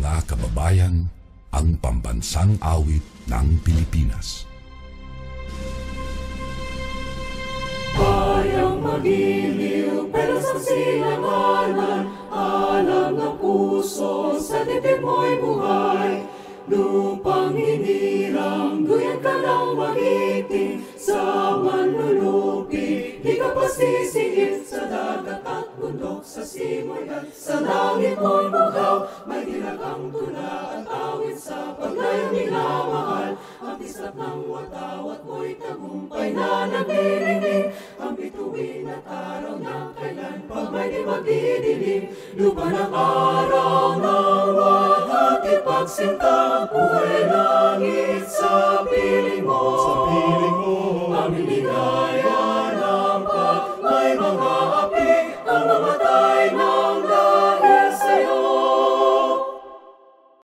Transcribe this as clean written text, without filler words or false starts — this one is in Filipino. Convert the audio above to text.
mga kababayan, ang pambansang awit ng Pilipinas. Bayang magiliw, pero sa silanganan, alam ng puso, sa dibdib mo'y buhay. Lupang hinirang, guyan ka ng magiting, sa manlulupi, di ka pasisiit. Sa dagat at bundok, sa simoy at sa langit mo'y bugaw. May dilagang tula at awit sa paglayong minamahal. Ang pisat ng watawat mo'y tagumpay na naglilinig. Ang bituin at araw na kailan pag may di magdidilim. Lupa ng araw ng wahat ipagsinta. Buhay langit sa piling mo, aming ligaya.